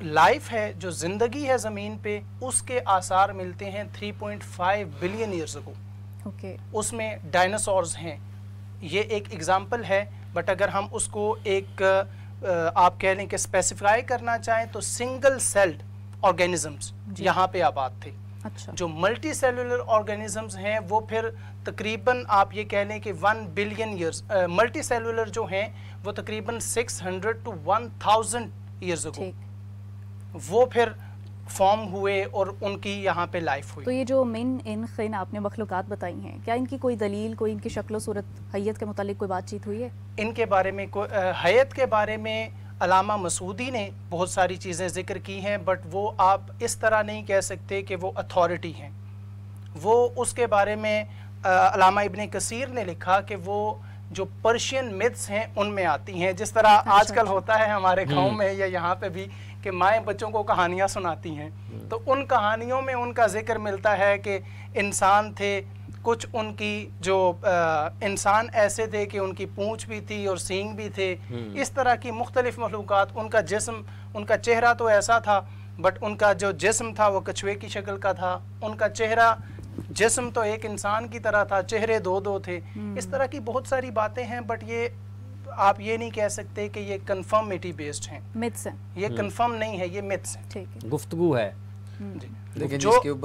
E: لائف ہے، جو زندگی ہے زمین پہ، اس کے آثار ملتے ہیں 3.5 بلین ایئرز اگو.
C: اوکے.
E: اس میں ڈائناسورز ہیں، یہ ایک ایگزامپل ہے. بٹ اگر ہم اس کو ایک آپ کہہ لیں کہ اسپیسیفائی کرنا چاہیں تو سنگل سیلڈ آرگینزمز یہاں پہ آباد تھے.
C: اچھا.
E: جو ملٹی سیلولر آرگینزمز ہیں وہ پھر تقریباً آپ یہ کہہ لیں کہ 1 بلین ایئرز، ملٹی سیلولر جو ہیں وہ تقریباً 600 to 1000 ایئرز اگو وہ پھر فارم ہوئے اور ان کی یہاں پہ لائف ہوئی.
C: تو یہ جو من ان خن آپ نے مخلوقات بتائی ہیں، کیا ان کی کوئی دلیل، کوئی ان کی شکل و صورت، حیت کے متعلق کوئی بات چیت ہوئی ہے؟
E: ان کے بارے میں حیت کے بارے میں علامہ مسعودی نے بہت ساری چیزیں ذکر کی ہیں، بٹ وہ آپ اس طرح نہیں کہہ سکتے کہ وہ اتھارٹی ہیں. وہ اس کے بارے میں علامہ ابن کثیر نے لکھا کہ وہ جو پرشین میتھس ہیں ان میں آتی ہیں، جس طرح آج کل ہوتا ہے ہمارے گاؤں میں یا یہاں پہ بھی کہ مائیں بچوں کو کہانیاں سناتی ہیں. تو ان کہانیوں میں ان کا ذکر ملتا ہے کہ انسان تھے، کچھ ان کی جو انسان ایسے تھے کہ ان کی پونچھ بھی تھی اور سینگ بھی تھے. اس طرح کی مختلف مخلوقات. ان کا جسم، ان کا چہرہ تو ایسا تھا بٹ ان کا جو جسم تھا وہ کچھوے کی شکل کا تھا. ان کا چہرہ، جسم تو ایک انسان کی طرح تھا، چہرے دو تھے. اس طرح کی بہت ساری باتیں ہیں، بٹ یہ آپ یہ نہیں کہہ سکتے کہ یہ کنفرمیٹی بیسڈ ہیں،
C: متس ہیں.
E: یہ کنفرم نہیں ہے، یہ متس ہیں.
C: ٹھیک ہے.
B: گفتگو ہے.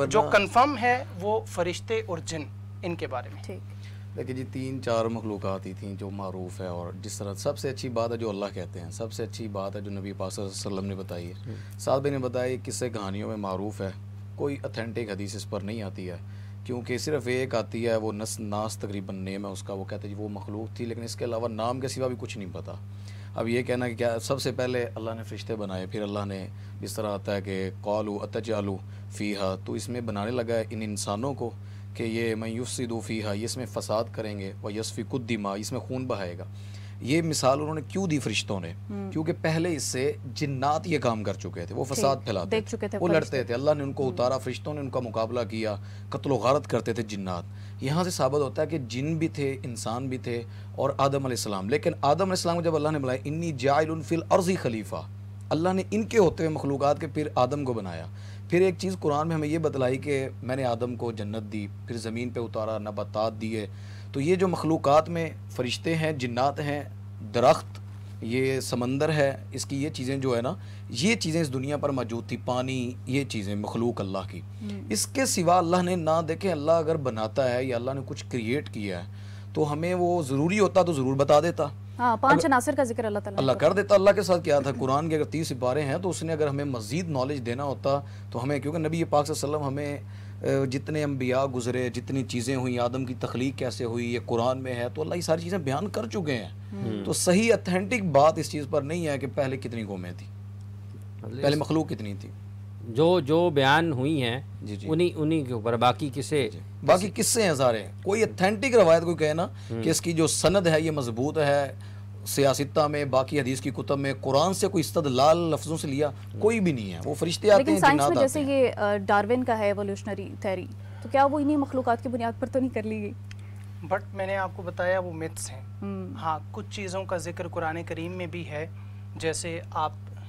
E: جو کنفرم ہے وہ فرشتے اور جن، ان کے بارے میں.
C: ٹھیک.
D: دیکھیں جی 3-4 مخلوقات ہی تھیں جو معروف ہے، اور جس طرح سب سے اچھی بات ہے جو اللہ کہتے ہیں، سب سے اچھی بات ہے جو نبی پاک صلی اللہ علیہ وسلم نے بتائی ہے. سعد بھائی نے بتایا کس سے کہانیوں میں معروف ہے، کوئی اتھینٹک حدیث اس پر نہیں آتی ہے، کیونکہ صرف ایک آتی ہے، وہ ناس تقریباً نیم ہے اس کا، وہ کہتے ہیں جی وہ مخلوق تھی، لیکن اس کے علاوہ نام کے سوا بھی کچھ نہیں پتہ. اب یہ کہنا کہ کیا سب سے پہلے اللہ نے فرشتے بنائے، پھر اللہ نے جس طرح آتا ہے کہ قالوا اتجعل فیہا، تو اس میں بنانے لگا ہے ان انسانوں کو کہ یہ من یفسد فیہا، یہ اس میں فساد کریں گے، ویسفک الدماء، اس میں خون بہائے گا. یہ مثال انہوں نے کیوں دی فرشتوں نے؟ کیونکہ پہلے اس سے جنات یہ کام کر چکے تھے، وہ فساد پھیلاتے تھے، وہ لڑتے تھے. اللہ نے ان کو اتارا، فرشتوں نے ان کا مقابلہ کیا، قتل و غارت کرتے تھے جنات. یہاں سے ثابت ہوتا ہے کہ جن بھی تھے، انسان بھی تھے، اور آدم علیہ السلام. لیکن آدم علیہ السلام کو جب اللہ نے بلایا انی جاعل فی الارض خلیفہ، اللہ نے ان کے ہوتے ہوئے مخلوقات کے پھر آدم کو بنایا. پھر ایک چیز قرآن میں ہمیں یہ بتلائی کہ میں نے آدم کو جنت دی، پھر زمین پہ اتارا، نباتات دیے. تو یہ جو مخلوقات میں فرشتے ہیں، جنات ہیں، درخت، یہ سمندر ہے، اس کی یہ چیزیں جو ہے نا، یہ چیزیں اس دنیا پر موجود تھی، پانی، یہ چیزیں مخلوق اللہ کی. اس کے سوا اللہ نے نہ، دیکھیں اللہ اگر بناتا ہے یا اللہ نے کچھ کریٹ کیا ہے تو ہمیں وہ ضروری ہوتا تو ضرور بتا دیتا.
C: ہاں، 5 عناصر کا ذکر اللہ
D: کر دیتا. اللہ کے ساتھ کیا تھا، قرآن کے اگر 30 سپارے ہیں تو اس نے اگر ہمیں مزید نالج دینا ہوتا تو ہمیں، کیونکہ نبی پاک صلی اللہ علیہ وسلم ہمیں جتنے انبیاء گزرے، جتنی چیزیں ہوئیں، آدم کی تخلیق کیسے ہوئی، یہ قرآن میں ہے، تو اللہ یہ ساری چیزیں بیان کر چکے ہیں. تو صحیح اتھینٹک بات اس چیز پر نہیں ہے کہ پہلے کتنی قومیں تھیں، پہلے مخلوق کتنی تھی.
B: جو بیان ہوئی ہیں انہی کے اوپر، باقی
D: قصے ہیں سارے. کوئی اتھینٹک روایت کوئی کہے نا کہ اس کی جو سند ہے یہ مضبوط ہے، سیاستہ میں، باقی حدیث کی کتب میں، قرآن سے کوئی استدلال لفظوں سے لیا کوئی بھی نہیں ہے. وہ فرشتے آتے ہیں،
C: لیکن سائنس میں جیسے یہ ڈارون کا ہے ایوولوشنری تھیوری، تو کیا وہ انہی مخلوقات کی بنیاد پر تو نہیں کر لی گئی؟
E: بٹ میں نے آپ کو بتایا وہ متس ہیں. ہاں، کچھ چیزوں کا ذکر قرآن کریم میں بھی ہے، جیسے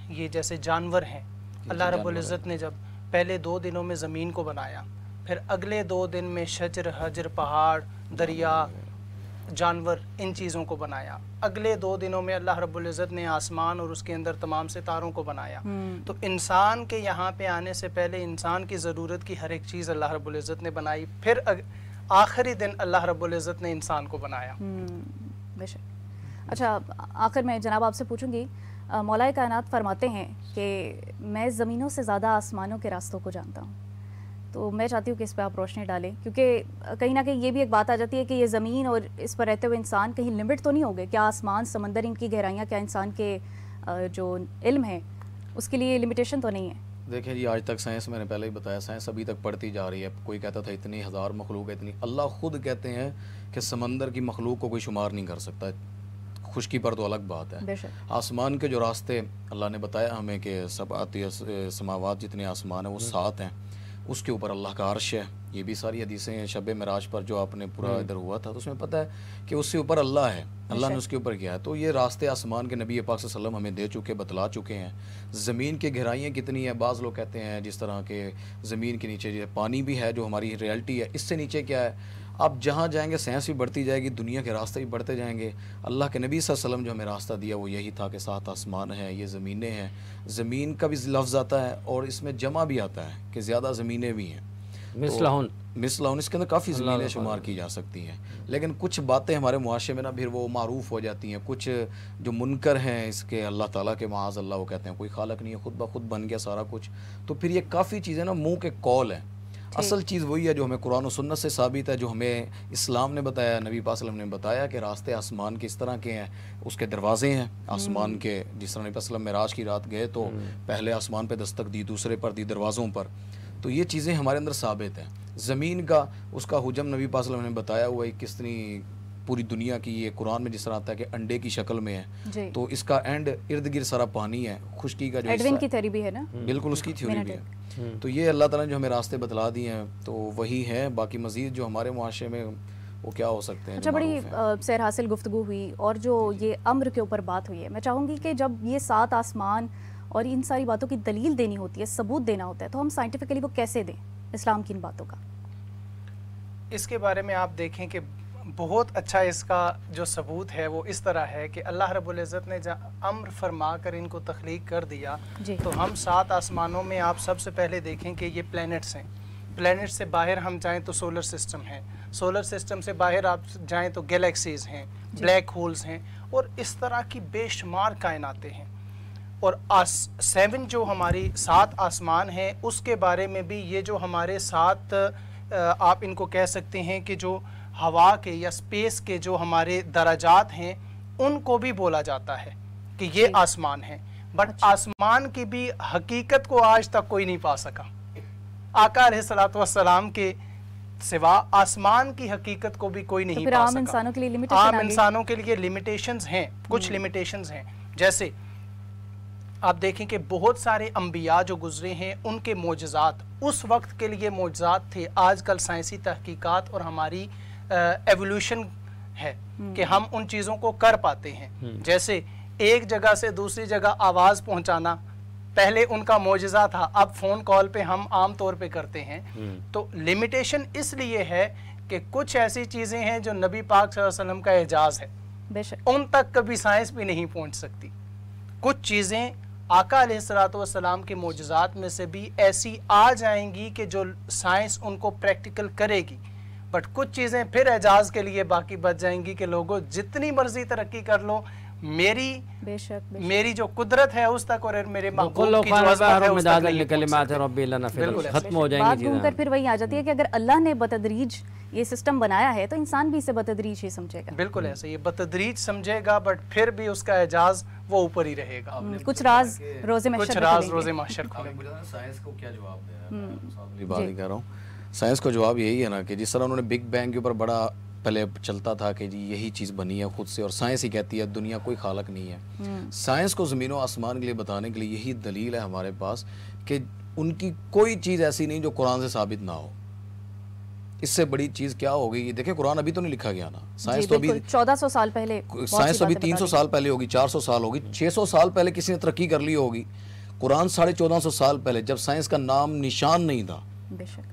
E: یہ جیسے جانور ہیں. اللہ رب العزت نے جب پہلے 2 دنوں میں زمین کو بنایا، پھر اگلے 2 دن میں شجر، حجر، پہاڑ، دریا، جانور، ان چیزوں کو بنایا. اگلے 2 دنوں میں اللہ رب العزت نے آسمان اور اس کے اندر تمام ستاروں کو بنایا. تو انسان کے یہاں پہ آنے سے پہلے انسان کی ضرورت کی ہر ایک چیز اللہ رب العزت نے بنائی، پھر آخری دن اللہ رب العزت نے انسان کو بنایا.
C: بے شک. اچھا، آخر میں جناب آپ سے پوچھوں گی، مولا کائنات فرماتے ہیں کہ میں زمینوں سے زیادہ آسمانوں کے راستوں کو جانتا ہوں. تو میں چاہتی ہوں کہ اس پہ آپ روشنی ڈالیں، کیونکہ کہیں نہ کہیں یہ بھی ایک بات آ جاتی ہے کہ یہ زمین اور اس پر رہتے ہوئے انسان کہیں لمٹ تو نہیں ہو گئے؟ کیا آسمان، سمندر، ان کی گہرائیاں، کیا انسان کے جو علم ہے اس کے لیے لمیٹیشن تو نہیں ہے؟
D: دیکھیں جی، آج تک سائنس، میں نے پہلے ہی بتایا، سائنس ابھی تک پڑھتی جا رہی ہے. کوئی کہتا تھا اتنی 1000 مخلوق ہے، اتنی. اللہ خود کہتے ہیں کہ سمندر کی مخلوق کو کوئی شمار نہیں کر سکتا. خشکی پر تو الگ بات ہے. آسمان کے جو راستے اللہ نے بتایا ہمیں کہ 7 سماوات جتنے آسمان ہیں وہ 7 ہیں. اس کے اوپر اللہ کا عرش ہے. یہ بھی ساری حدیثیں ہیں. شب معراج پر جو آپ نے پورا ادھر ہوا تھا تو اس میں پتہ ہے کہ اس سے اوپر اللہ ہے, اللہ نے اس کے اوپر کیا ہے. تو یہ راستے آسمان کے نبی پاک صلی اللہ علیہ وسلم ہمیں دے چکے, بتلا چکے ہیں. زمین کی گہرائیاں کتنی ہیں, بعض لوگ کہتے ہیں جس طرح کہ زمین کے نیچے پانی بھی ہے جو ہماری ریئلٹی ہے, اس سے نیچے کیا ہے. آپ جہاں جائیں گے سائنس بھی بڑھتی جائے گی, دنیا کے راستے بھی بڑھتے جائیں گے. اللہ کے نبی صلی اللہ علیہ وسلم جو ہمیں راستہ دیا وہ یہی تھا کہ 7 آسمان ہیں, یہ زمینیں ہیں. زمین کا بھی لفظ آتا ہے اور اس میں جمع بھی آتا ہے کہ زیادہ زمینیں بھی ہیں. مثلہن, اس کے اندر کافی زمینیں شمار کی جا سکتی ہیں. لیکن کچھ باتیں ہمارے معاشرے میں نا پھر وہ معروف ہو جاتی ہیں. کچھ جو منکر ہیں اس کے اللہ تعالیٰ کے معاذ اللہ, وہ کہتے ہیں کوئی خالق نہیں ہے, خود بخود بن گیا سارا کچھ. تو پھر یہ کافی چیزیں نا منہ کے قول ہیں. اصل چیز وہی ہے جو ہمیں قرآن و سنت سے ثابت ہے, جو ہمیں اسلام نے بتایا, نبی پاک صلی اللہ علیہ وسلم نے بتایا کہ راستے آسمان کے اس طرح کے ہیں, اس کے دروازے ہیں آسمان کے. جس طرح نبی صلی اللہ علیہ وسلم معراج کی رات گئے تو پہلے آسمان پہ دستک دی, دوسرے پر دی, دروازوں پر. تو یہ چیزیں ہمارے اندر ثابت ہیں. زمین کا اس کا حجم نبی پاک صلی اللہ علیہ وسلم نے بتایا ہوا ہے کس طرح پوری دنیا کی. یہ قرآن میں جس طرح آتا ہے کہ انڈے کی شکل میں ہے, تو اس کا اینڈ ارد گرد سارا پانی ہے. خشکی کا جو
C: ایڈوین کی تھیوری بھی ہے نا,
D: بالکل اس کی تھیوری بھی ہے. تو یہ اللہ تعالیٰ نے جو ہمیں راستے بتلا دیے ہیں تو وہی ہے. باقی مزید جو ہمارے معاشرے میں وہ کیا ہو سکتے ہیں.
C: اچھا, بڑی سیر حاصل گفتگو ہوئی اور جو یہ امر کے اوپر بات ہوئی ہے, میں چاہوں گی کہ جب یہ 7 آسمان اور ان ساری باتوں کی دلیل دینی ہوتی ہے, ثبوت دینا ہوتا ہے, تو ہم سائنٹیفکلی وہ کیسے دیں اسلام کی ان باتوں کا؟
E: اس کے بارے میں آپ دیکھیں کہ بہت اچھا اس کا جو ثبوت ہے وہ اس طرح ہے کہ اللہ رب العزت نے جب امر فرما کر ان کو تخلیق کر دیا تو ہم 7 آسمانوں میں آپ سب سے پہلے دیکھیں کہ یہ پلینٹس ہیں. پلینٹ سے باہر ہم جائیں تو سولر سسٹم ہے, سولر سسٹم سے باہر آپ جائیں تو گیلیکسیز ہیں, بلیک ہولز ہیں, اور اس طرح کی بے شمار کائناتیں ہیں. اور 7 جو ہماری 7 آسمان ہیں اس کے بارے میں بھی یہ جو ہمارے 7 آپ ان کو کہہ سکتے ہیں کہ جو ہوا کے یا سپیس کے جو ہمارے درجات ہیں ان کو بھی بولا جاتا ہے کہ یہ آسمان ہیں. بٹ آسمان کی بھی حقیقت کو آج تک کوئی نہیں پا سکا. آقا علیہ الصلوۃ والسلام کے سوا آسمان کی حقیقت کو بھی کوئی نہیں پا سکا.
C: عام انسانوں کے لیے
E: عام انسانوں کے لیے لمیٹیشنز ہیں, کچھ لمیٹیشنز ہیں. جیسے آپ دیکھیں کہ بہت سارے انبیاء جو گزرے ہیں ان کے معجزات اس وقت کے لیے معجزات تھے. آج کل سائنسی تحقیقات اور ہماری ایولیوشن ہے کہ ہم ان چیزوں کو کر پاتے ہیں. جیسے ایک جگہ سے دوسری جگہ آواز پہنچانا پہلے ان کا معجزہ تھا, اب فون کال پہ ہم عام طور پہ کرتے ہیں. تو لمیٹیشن اس لیے ہے کہ کچھ ایسی چیزیں ہیں جو نبی پاک صلی اللہ علیہ وسلم کا اعجاز ہے, ان تک کبھی سائنس بھی نہیں پہنچ سکتی. کچھ چیزیں آقا علیہ الصلوۃ والسلام کے معجزات میں سے بھی ایسی آ جائیں گی کہ جو سائنس ان کو پریکٹیکل کرے گی. بٹ کچھ چیزیں پھر اعجاز کے لیے باقی بچ جائیں گی کہ لوگوں جتنی مرضی ترقی کر لو, میری جو قدرت ہے اس تک اور میرے محبوب کی جو عظمت ہے اس تک
B: ختم ہو جائیں گی.
C: بات کر پھر وہی آ جاتی ہے کہ اگر اللہ نے بتدریج یہ سسٹم بنایا ہے تو انسان بھی اسے بتدریج ہی سمجھے گا.
E: بالکل ایسے یہ بتدریج سمجھے گا, بٹ پھر بھی اس کا اعجاز وہ اوپر ہی رہے گا.
C: کچھ راز روز
E: محشر کھلیں گے.
D: سائنس کو کیا جواب دے رہا ہے؟ کہہ رہا ہوں سائنس کو جواب یہی ہے نا کہ جس طرح انہوں نے بگ بینگ کے اوپر بڑا پہلے چلتا تھا کہ جی یہی چیز بنی ہے خود سے, اور سائنس ہی کہتی ہے دنیا کوئی خالق نہیں ہے. سائنس کو زمین و آسمان کے لیے بتانے کے لیے یہی دلیل ہے ہمارے پاس کہ ان کی کوئی چیز ایسی نہیں جو قرآن سے ثابت نہ ہو. اس سے بڑی چیز کیا ہوگی؟ دیکھیں قرآن ابھی تو نہیں لکھا گیا نا, سائنس تو ابھی
C: 1400 سال پہلے,
D: سائنس تو ابھی 300 سال پہلے ہوگی, 400 سال ہوگی, 600 سال پہلے کسی نے ترقی کر لی ہوگی. قرآن 1450 سال پہلے جب سائنس کا نام نشان نہیں تھا,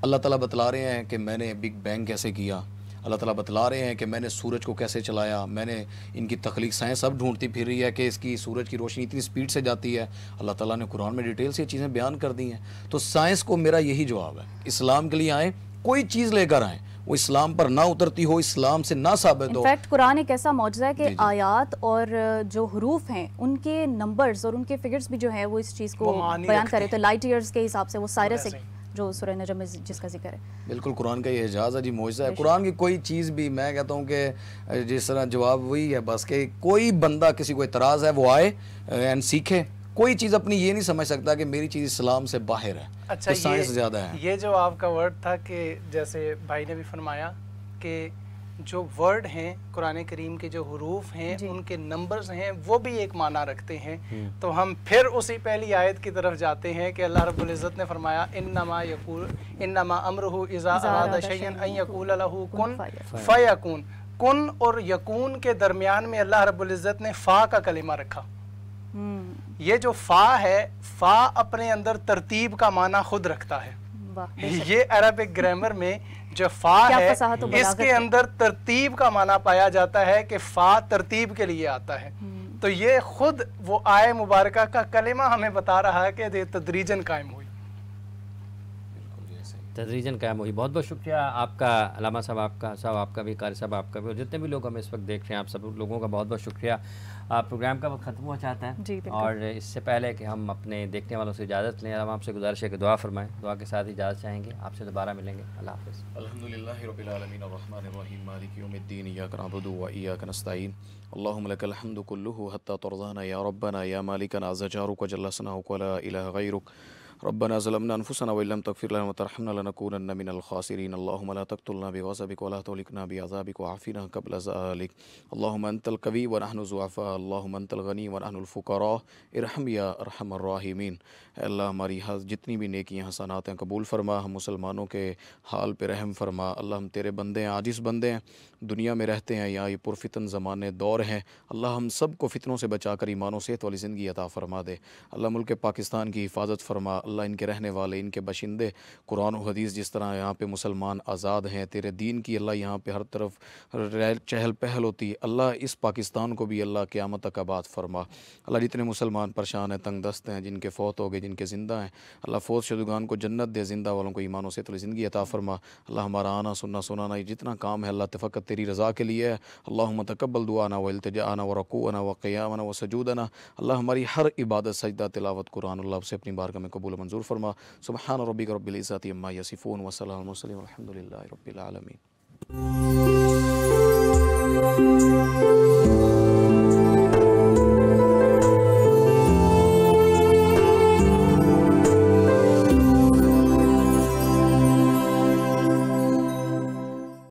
D: اللہ تعالیٰ بتلا رہے ہیں کہ میں نے بگ بینگ کیسے کیا, اللہ تعالیٰ بتلا رہے ہیں کہ میں نے سورج کو کیسے چلایا, میں نے ان کی تخلیق. سائنس اب ڈھونڈتی پھر رہی ہے کہ اس کی سورج کی روشنی اتنی سپیڈ سے جاتی ہے. اللہ تعالیٰ نے قرآن میں ڈیٹیل سے یہ چیزیں بیان کر دی ہیں. تو سائنس کو میرا یہی جواب ہے, اسلام کے لیے آئیں, کوئی چیز لے کر آئیں, وہ اسلام پر نہ اترتی ہو, اسلام سے نہ ثابت ہو.
C: انفیکٹ قرآن ایک ایسا معجزہ ہے کہ آیات اور جو حروف ہیں ان کے نمبرز اور ان کے فگرز بھی جو ہیں وہ اس چیز کو بیان کرے. تو لائٹ ایئرز کے حساب سے وہ سائرس جو سورہ نجم میں جس کا ذکر ہے,
D: بالکل قرآن کا یہ اعجاز ہے جی, معجزہ ہے. قرآن کی کوئی چیز بھی, میں کہتا ہوں کہ جس طرح جواب وہی ہے بس کہ کوئی بندہ کسی کو اعتراض ہے وہ آئے اینڈ سیکھے. کوئی چیز اپنی یہ نہیں سمجھ سکتا کہ میری چیز اسلام سے باہر ہے.
E: اچھا,
D: سائنس زیادہ ہے.
E: یہ جو آپ کا ورڈ تھا کہ جیسے بھائی نے بھی فرمایا کہ جو ورڈ ہیں قرآن کریم کے جو حروف ہیں ان کے نمبرز ہیں وہ بھی ایک معنی رکھتے ہیں. تو ہم پھر اسی پہلی آیت کی طرف جاتے ہیں کہ اللہ رب العزت نے فرمایا انما امرہ اذا اراد شیئا ان یقول لہ کن فیکون. کن اور یکون کے درمیان میں اللہ رب العزت نے فا کا کلمہ رکھا. یہ جو فا ہے، فا اپنے اندر ترتیب کا معنی خود رکھتا ہے. یہ عربک گرامر میں جو فا ہے اس کے اندر ترتیب کا معنی پایا جاتا ہے کہ فا ترتیب کے لیے آتا ہے. تو یہ خود وہ آئے مبارکہ کا کلمہ ہمیں بتا رہا ہے کہ یہ تدریجاً قائم ہوئی.
B: تدریجاً قائم ہوئی. بہت بہت شکریہ آپ کا علامہ صاحب، آپ کا بھی، قاری صاحب آپ کا بھی، اور جتنے بھی لوگ ہمیں اس وقت دیکھ رہے ہیں آپ سب لوگوں کا بہت بہت شکریہ. پروگرام کا وقت ختم ہوا چاہتا ہے اور اس سے پہلے کہ ہم اپنے دیکھنے والوں سے اجازت لیں، علامہ آپ سے گزارش ہے کہ دعا فرمائیں. دعا کے ساتھ اجازت چاہیں گے، آپ سے دوبارہ ملیں گے. اللہ حافظ.
D: الحمدللہ رب العالمین الرحمن الرحیم مالک یوم الدین ایاک نعبد و ایاک نستعین اللہم لک الحمد کلہ حتی ترضانا یا ربنا یا مالکنا عز جارک وجل ثناؤک ولا الہ غیرک. ربنا ظلمنا انفسنا وان لم تغفر لنا وترحمنا لنكونن من الخاسرين. اللهم لا تقتلنا بغضبك ولا تهلكنا بعذابك وعافنا قبل ذلك. اللهم انت القوي ونحن الضعفاء. اللهم انت الغني ونحن الفقراء. ارحم یا ارحم الراحمین. اے اللہ ہماری جتنی بھی نیکیاں حسنات ہیں قبول فرما، ہم مسلمانوں کے حال پہ رحم فرما. اللہ ہم تیرے بندے ہیں، عاجز بندے ہیں، دنیا میں رہتے ہیں، یہاں یہ پرفتن زمانے دور ہیں. اللہ ہم سب کو فتنوں سے بچا کر ایمان و صحت والی زندگی عطا فرما دے. اللہ ملک پاکستان کی حفاظت فرما. اللہ ان کے رہنے والے، ان کے باشندے، قرآن و حدیث جس طرح یہاں پہ مسلمان آزاد ہیں تیرے دین کی، اللہ یہاں پہ ہر طرف چہل پہل ہوتی ہے. اللہ اس پاکستان کو بھی اللہ قیامت تک آباد فرما. اللہ جتنے مسلمان پریشان ہیں، تنگ دست ہیں، جن کے فوت ہو گئے، جن کے زندہ ہیں، اللہ فوت شدگان کو جنت دے، زندہ والوں کو ایمان و صحت والی زندگی عطا فرما. اللہ ہمارا آنا سننا سنانا یہ جتنا کام ہے اللہ فقط تیری رضا کے لیے ہے. اللہم تقبل دعانا و التجاءنا و رکوعنا و قیامنا و سجودنا. اللہ ہماری ہر عبادت، سجدہ، تلاوت قرآن اللہ سے اپنی بارگاہ میں قبول منظور فرما. سبحان ربک رب العزت عما یصفون وسلام المرسلین والحمد للہ رب العالمین.